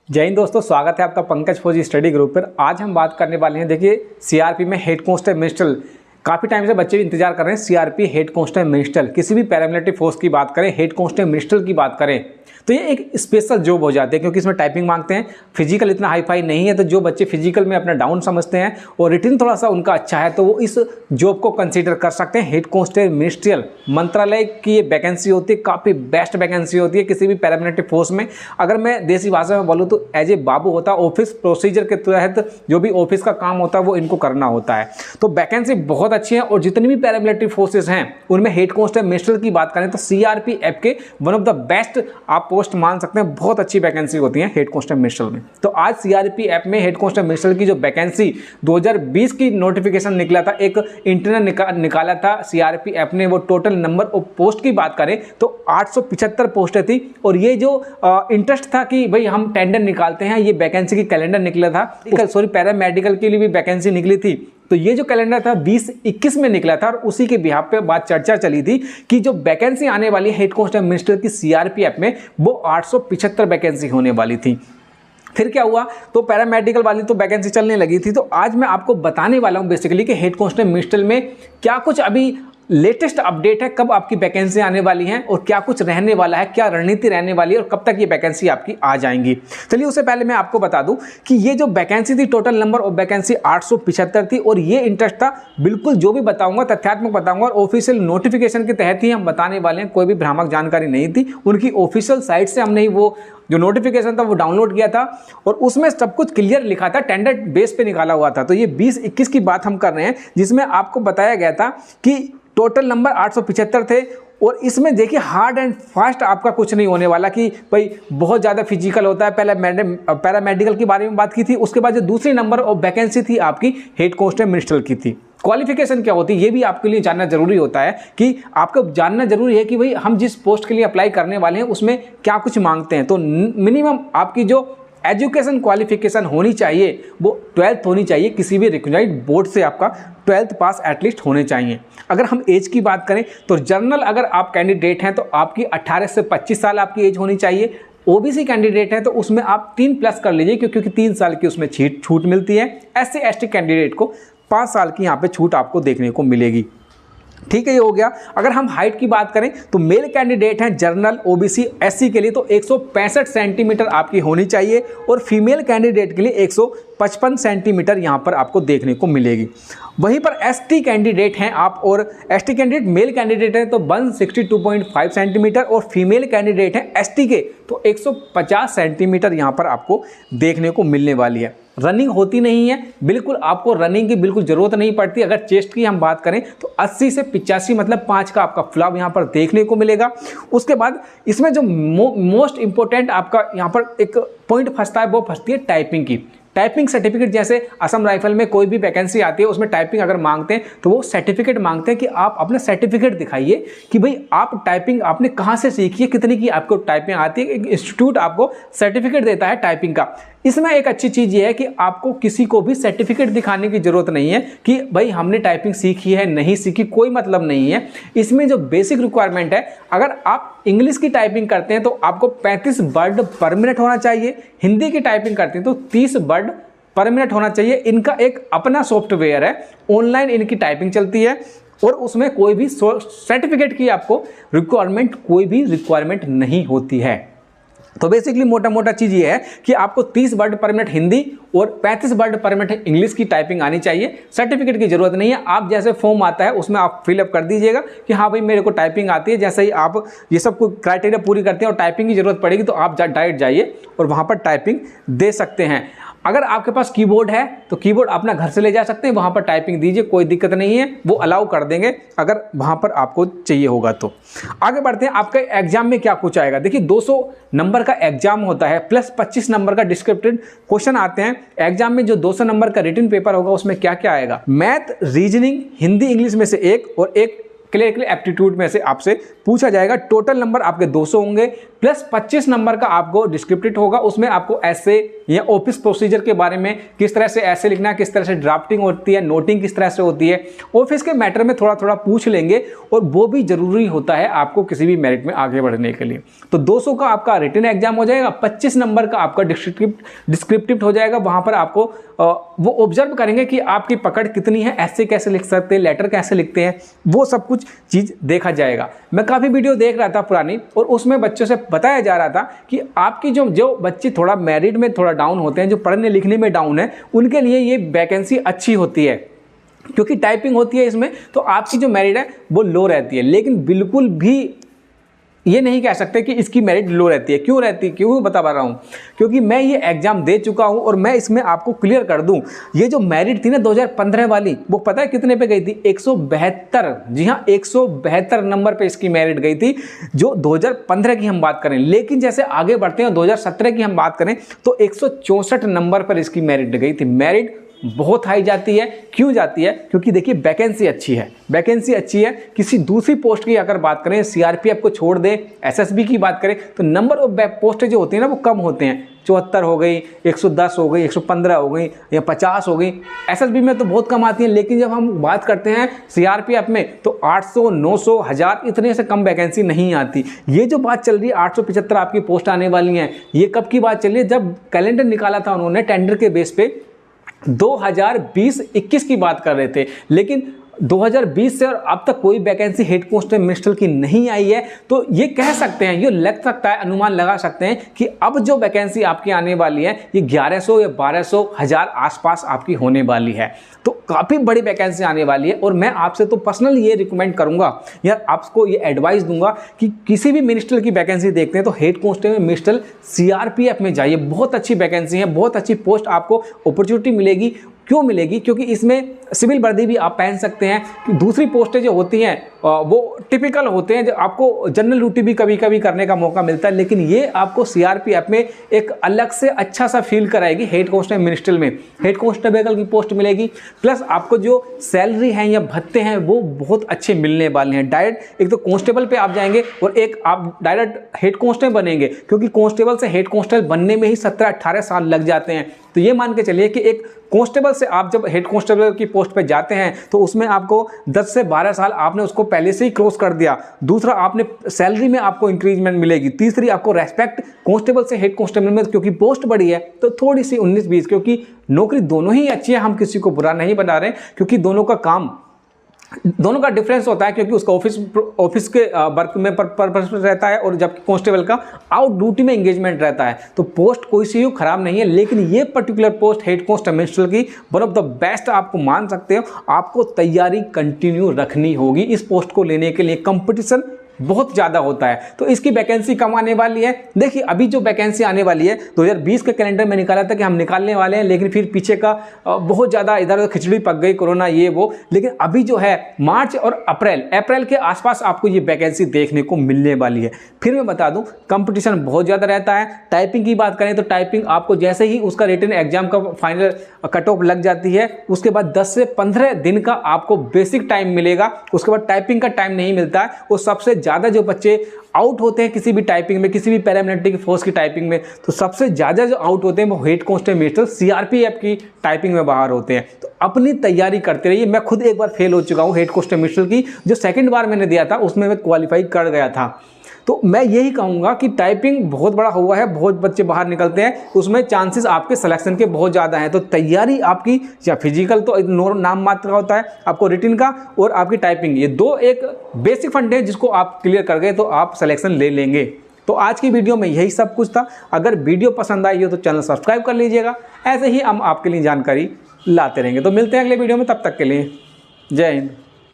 जय हिंद दोस्तों, स्वागत है आपका पंकज फौजी स्टडी ग्रुप पर। आज हम बात करने वाले हैं, देखिए सीआरपी में हेड कांस्टेबल मिनिस्टर, काफ़ी टाइम से बच्चे भी इंतजार कर रहे हैं। सीआरपी हेड कांस्टेबल मिनिस्टर, किसी भी पैरामिलिट्री फोर्स की बात करें, हेड कांस्टेबल मिनिस्टर की बात करें तो ये एक स्पेशल जॉब हो जाती है, क्योंकि इसमें टाइपिंग मांगते हैं। फिजिकल इतना हाई फाई नहीं है, तो जो बच्चे फिजिकल में अपना डाउन समझते हैं और रिटन थोड़ा सा उनका अच्छा है तो वो इस जॉब को कंसीडर कर सकते हैं। हेड कांस्टेबल मिनिस्ट्रियल मंत्रालय की ये वैकेंसी होती है, काफ़ी बेस्ट वैकेंसी होती है किसी भी पैरामिलिट्री फोर्स में। अगर मैं देसी भाषा में बोलूँ तो एज ए बाबू होता है, ऑफिस प्रोसीजर के तहत जो भी ऑफिस का काम होता है वो इनको करना होता है। तो वैकेंसी बहुत अच्छी है और जितनी भी पैरामिलिट्री फोर्सेज हैं उनमें हेड कांस्टेबल मिनिस्टर की बात करें तो सीआरपीएफ के वन ऑफ द बेस्ट आप पोस्ट मान सकते हैं। बहुत अच्छी वैकेंसी होती है हेड कांस्टेबल मिनिस्टर में। तो आज सीआरपीएफ में हेड कांस्टेबल मिनिस्टर की जो वैकेंसी 2020 की नोटिफिकेशन निकला था, एक इंटरनल निकाला था सीआरपीएफ ने। वो टोटल नंबर ऑफ पोस्ट की बात करें तो 875 पोस्टें थी। और ये जो इंटरेस्ट था कि भाई हम टेंडर निकालते हैं, ये वैकेंसी की कैलेंडर निकला था। सॉरी, पैरामेडिकल के लिए भी वैकेंसी निकली थी। तो ये जो कैलेंडर था 2021 में निकला था और उसी के बिहाफ पे बात चर्चा चली थी कि जो वैकेंसी आने वाली है हेड कांस्टेबल मिनिस्टर की सीआरपीएफ में वो 875 वैकेंसी होने वाली थी। फिर क्या हुआ, तो पैरामेडिकल वाली तो वैकेंसी चलने लगी थी। तो आज मैं आपको बताने वाला हूं बेसिकली कि हेड कांस्टेबल मिनिस्टर में क्या कुछ अभी लेटेस्ट अपडेट है, कब आपकी वैकेंसी आने वाली है और क्या कुछ रहने वाला है, क्या रणनीति रहने वाली है और कब तक ये वैकेंसी आपकी आ जाएंगी। चलिए उससे पहले मैं आपको बता दूं कि ये जो वैकेंसी थी, टोटल नंबर ऑफ वैकेंसी 875 थी और ये इंटरेस्ट था। बिल्कुल जो भी बताऊंगा तथ्यात्मक बताऊंगा और ऑफिशियल नोटिफिकेशन के तहत ही हम बताने वाले हैं, कोई भी भ्रामक जानकारी नहीं थी। उनकी ऑफिशियल साइट से हमने वो जो नोटिफिकेशन था वो डाउनलोड किया था और उसमें सब कुछ क्लियर लिखा था, टेंडर बेस पे निकाला हुआ था। तो ये 2021 की बात हम कर रहे हैं जिसमें आपको बताया गया था कि टोटल नंबर 875 थे। और इसमें देखिए हार्ड एंड फास्ट आपका कुछ नहीं होने वाला कि भाई बहुत ज़्यादा फिजिकल होता है। पहले पैरामेडिकल के बारे में बात की थी, उसके बाद जो दूसरी नंबर ऑफ वैकेंसी थी आपकी हेड कांस्टेबल मिनिस्टर की थी। क्वालिफिकेशन क्या होती है ये भी आपके लिए जानना जरूरी होता है कि आपको जानना जरूरी है कि भाई हम जिस पोस्ट के लिए अप्लाई करने वाले हैं उसमें क्या कुछ मांगते हैं। तो मिनिमम आपकी जो एजुकेशन क्वालिफिकेशन होनी चाहिए वो 12th होनी चाहिए, किसी भी रिकॉग्नाइज्ड बोर्ड से आपका 12th पास एटलीस्ट होने चाहिए। अगर हम एज की बात करें तो जनरल अगर आप कैंडिडेट हैं तो आपकी 18 से 25 साल आपकी एज होनी चाहिए। ओबीसी कैंडिडेट है तो उसमें आप 3+ कर लीजिए क्योंकि 3 साल की उसमें छूट मिलती है। SC ST कैंडिडेट को 5 साल की यहाँ पे छूट आपको देखने को मिलेगी। ठीक है, ये हो गया। अगर हम हाइट की बात करें तो मेल कैंडिडेट हैं जनरल OBC SC के लिए तो 165 सेंटीमीटर आपकी होनी चाहिए और फीमेल कैंडिडेट के लिए 155 सेंटीमीटर यहाँ पर आपको देखने को मिलेगी। वहीं पर ST कैंडिडेट हैं आप और ST कैंडिडेट मेल कैंडिडेट हैं तो 162.5 सेंटीमीटर और फीमेल कैंडिडेट हैं ST के तो 150 सेंटीमीटर यहाँ पर आपको देखने को मिलने वाली है। रनिंग होती नहीं है, बिल्कुल आपको रनिंग की बिल्कुल ज़रूरत नहीं पड़ती। अगर चेस्ट की हम बात करें तो 80 से 85 मतलब 5 का आपका फ्लैप यहाँ पर देखने को मिलेगा। उसके बाद इसमें जो मोस्ट इंपॉर्टेंट आपका यहाँ पर एक पॉइंट फंसता है वो फंसती है टाइपिंग की। टाइपिंग सर्टिफिकेट, जैसे असम राइफल में कोई भी वैकेंसी आती है उसमें टाइपिंग अगर मांगते हैं तो वो सर्टिफिकेट मांगते हैं कि आप अपना सर्टिफिकेट दिखाइए कि भाई आप टाइपिंग आपने कहाँ से सीखी है, कितनी की आपको टाइपिंग आती है। एक इंस्टीट्यूट आपको सर्टिफिकेट देता है टाइपिंग का। इसमें एक अच्छी चीज़ ये है कि आपको किसी को भी सर्टिफिकेट दिखाने की जरूरत नहीं है कि भाई हमने टाइपिंग सीखी है नहीं सीखी, कोई मतलब नहीं है। इसमें जो बेसिक रिक्वायरमेंट है, अगर आप इंग्लिश की टाइपिंग करते हैं तो आपको 35 वर्ड पर मिनट होना चाहिए। हिंदी की टाइपिंग करते हैं तो 30 वर्ड पर मिनट होना चाहिए। इनका एक अपना सॉफ्टवेयर है, ऑनलाइन इनकी टाइपिंग चलती है और उसमें कोई भी सर्टिफिकेट की आपको कोई भी रिक्वायरमेंट नहीं होती है। तो बेसिकली मोटा मोटा चीज़ ये है कि आपको 30 वर्ड पर मिनट हिंदी और 35 वर्ड पर मिनट इंग्लिश की टाइपिंग आनी चाहिए। सर्टिफिकेट की जरूरत नहीं है, आप जैसे फॉर्म आता है उसमें आप फिलअप कर दीजिएगा कि हाँ भाई मेरे को टाइपिंग आती है। जैसे ही आप ये सब क्राइटेरिया पूरी करते हैं और टाइपिंग की जरूरत पड़ेगी तो आप डायरेक्ट जाइए और वहाँ पर टाइपिंग दे सकते हैं। अगर आपके पास कीबोर्ड है तो कीबोर्ड अपना घर से ले जा सकते हैं, वहाँ पर टाइपिंग दीजिए, कोई दिक्कत नहीं है, वो अलाउ कर देंगे अगर वहाँ पर आपको चाहिए होगा तो। आगे बढ़ते हैं, आपके एग्जाम में क्या कुछ आएगा। देखिए 200 नंबर का एग्जाम होता है प्लस 25 नंबर का डिस्क्रिप्टिव क्वेश्चन आते हैं। एग्जाम में जो 200 नंबर का रिटन पेपर होगा उसमें क्या क्या आएगा, मैथ, रीजनिंग, हिंदी, इंग्लिश में से एक और एक क्लियरली एप्टीट्यूड में से आपसे पूछा जाएगा। टोटल नंबर आपके 200 होंगे। प्लस 25 नंबर का आपको डिस्क्रिप्टिव होगा, उसमें आपको ऐसे या ऑफिस प्रोसीजर के बारे में, किस तरह से ऐसे लिखना है, किस तरह से ड्राफ्टिंग होती है, नोटिंग किस तरह से होती है, ऑफिस के मैटर में थोड़ा थोड़ा पूछ लेंगे और वो भी जरूरी होता है आपको किसी भी मेरिट में आगे बढ़ने के लिए। तो 200 का आपका रिटन एग्जाम हो जाएगा, 25 नंबर का आपका डिस्क्रिप्टिव हो जाएगा। वहां पर आपको वो ऑब्जर्व करेंगे कि आपकी पकड़ कितनी है, ऐसे कैसे लिख सकते हैं, लेटर कैसे लिखते हैं, वो सब कुछ चीज देखा जाएगा। मैं काफी वीडियो देख रहा था पुरानी, और उसमें बच्चों से बताया जा रहा था कि आपकी जो बच्चे थोड़ा मेरिट में थोड़ा डाउन होते हैं, जो पढ़ने लिखने में डाउन है, उनके लिए ये वैकेंसी अच्छी होती है, क्योंकि टाइपिंग होती है इसमें, तो आपकी जो मेरिट है वो लो रहती है। लेकिन बिल्कुल भी ये नहीं कह सकते कि इसकी मेरिट लो रहती है। क्यों रहती है, क्यों बता पा रहा हूँ, क्योंकि मैं ये एग्जाम दे चुका हूँ और मैं इसमें आपको क्लियर कर दूं, ये जो मेरिट थी ना 2015 वाली, वो पता है कितने पे गई थी? 172। जी हाँ, 172 नंबर पे इसकी मेरिट गई थी, जो 2015 की हम बात करें। लेकिन जैसे आगे बढ़ते हैं 2017 की हम बात करें तो 164 नंबर पर इसकी मेरिट गई थी। मेरिट बहुत हाई जाती है। क्यों जाती है? क्योंकि देखिए वैकेंसी अच्छी है, वैकेंसी अच्छी है। किसी दूसरी पोस्ट की अगर बात करें, सीआरपीएफ को छोड़ दे, एसएसबी की बात करें, तो नंबर ऑफ पोस्टें जो होती हैं ना वो कम होते हैं। 74 हो गई, 110 हो गई, 115 हो गई या 50 हो गई। एसएसबी में तो बहुत कम आती है। लेकिन जब हम बात करते हैं सीआरपीएफ में तो 800, 900, 1000 इतने से कम वैकेंसी नहीं आती। ये जो बात चल रही है 875 आपकी पोस्ट आने वाली हैं, ये कब की बात चल रही है? जब कैलेंडर निकाला था उन्होंने टेंडर के बेस पे 2020-21 की बात कर रहे थे। लेकिन 2020 से और अब तक कोई वैकेंसी हेड कांस्टेबल की नहीं आई है। तो ये कह सकते हैं, ये लग सकता है, अनुमान लगा सकते हैं कि अब जो वैकेंसी आपकी आने वाली है ये 1100 या 1200, 1000 आसपास आपकी होने वाली है। तो काफ़ी बड़ी वैकेंसी आने वाली है। और मैं आपसे तो पर्सनल ये रिकमेंड करूंगा या आपको ये एडवाइस दूंगा कि किसी भी मिनिस्टर की वैकेंसी देखते हैं तो हेड कांस्टेबल मिनिस्टर सीआरपीएफ में जाइए। बहुत अच्छी वैकेंसी है, बहुत अच्छी पोस्ट आपको अपॉर्चुनिटी मिलेगी। क्यों मिलेगी? क्योंकि इसमें सिविल वर्दी भी आप पहन सकते हैं। कि दूसरी पोस्टें जो होती हैं वो टिपिकल होते हैं, जो आपको जनरल ड्यूटी भी कभी कभी करने का मौका मिलता है। लेकिन ये आपको सीआरपीएफ में एक अलग से अच्छा सा फील कराएगी। हेड कांस्टेबल मिनिस्टर में हेड कांस्टेबल की पोस्ट मिलेगी, प्लस आपको जो सैलरी है या भत्ते हैं वो बहुत अच्छे मिलने वाले हैं। डायरेक्ट एक तो कांस्टेबल पे आप जाएंगे और एक आप डायरेक्ट हेड कांस्टेबल बनेंगे, क्योंकि कांस्टेबल से हेड कांस्टेबल बनने में ही 17-18 साल लग जाते हैं। तो ये मान के चलिए कि एक कांस्टेबल से आप जब हेड कांस्टेबल की पोस्ट पे जाते हैं तो उसमें आपको 10 से 12 साल आपने उसको पहले से ही क्रॉस कर दिया। दूसरा, आपने सैलरी में आपको इंक्रीजमेंट मिलेगी। तीसरी, आपको रेस्पेक्ट कांस्टेबल से हेड कांस्टेबल में, क्योंकि पोस्ट बड़ी है तो थोड़ी सी 19-20, क्योंकि नौकरी दोनों ही अच्छी है, हम किसी को बुरा नहीं बना रहे, क्योंकि दोनों का काम, दोनों का डिफरेंस होता है। क्योंकि उसका ऑफिस के वर्क में पर्पस रहता है और जबकि कांस्टेबल का आउट ड्यूटी में एंगेजमेंट रहता है। तो पोस्ट कोई सी खराब नहीं है, लेकिन ये particular post head constable minister की वन ऑफ द बेस्ट आपको मान सकते हो। आपको तैयारी कंटिन्यू रखनी होगी इस पोस्ट को लेने के लिए। कंपटीशन बहुत ज़्यादा होता है, तो इसकी वैकेंसी कम आने वाली है। देखिए अभी जो वैकेंसी आने वाली है 2020 के कैलेंडर में निकाला था कि हम निकालने वाले हैं, लेकिन फिर पीछे का बहुत ज़्यादा इधर उधर खिचड़ी पक गई, कोरोना ये वो। लेकिन अभी जो है मार्च और अप्रैल के आसपास आपको ये वैकेंसी देखने को मिलने वाली है। फिर मैं बता दूं कंपटीशन बहुत ज़्यादा रहता है। टाइपिंग की बात करें तो टाइपिंग आपको जैसे ही उसका रिटन एग्जाम का फाइनल कट ऑफ लग जाती है, उसके बाद 10 से 15 दिन का आपको बेसिक टाइम मिलेगा। उसके बाद टाइपिंग का टाइम नहीं मिलता है। वो सबसे ज़्यादा जो बच्चे आउट होते हैं किसी भी टाइपिंग में, किसी भी पैरामिलिट्री फोर्स की टाइपिंग में, तो सबसे ज़्यादा जो आउट होते हैं वो हेड कांस्टेबल मिनिस्टर सीआरपीएफ की टाइपिंग में बाहर होते हैं। तो अपनी तैयारी करते रहिए। मैं खुद एक बार फेल हो चुका हूँ हेड कांस्टेबल मिनिस्टर की, जो सेकंड बार मैंने दिया था उसमें मैं क्वालिफाई कर गया था। तो मैं यही कहूँगा कि टाइपिंग बहुत बड़ा हुआ है, बहुत बच्चे बाहर निकलते हैं, उसमें चांसेस आपके सिलेक्शन के बहुत ज़्यादा हैं। तो तैयारी आपकी, या फिजिकल तो नाम मात्र का होता है, आपको रिटन का और आपकी टाइपिंग, ये दो एक बेसिक फंड है जिसको आप क्लियर कर गए तो आप सिलेक्शन ले लेंगे। तो आज की वीडियो में यही सब कुछ था। अगर वीडियो पसंद आई हो तो चैनल सब्सक्राइब कर लीजिएगा। ऐसे ही हम आपके लिए जानकारी लाते रहेंगे। तो मिलते हैं अगले वीडियो में, तब तक के लिए जय हिंद।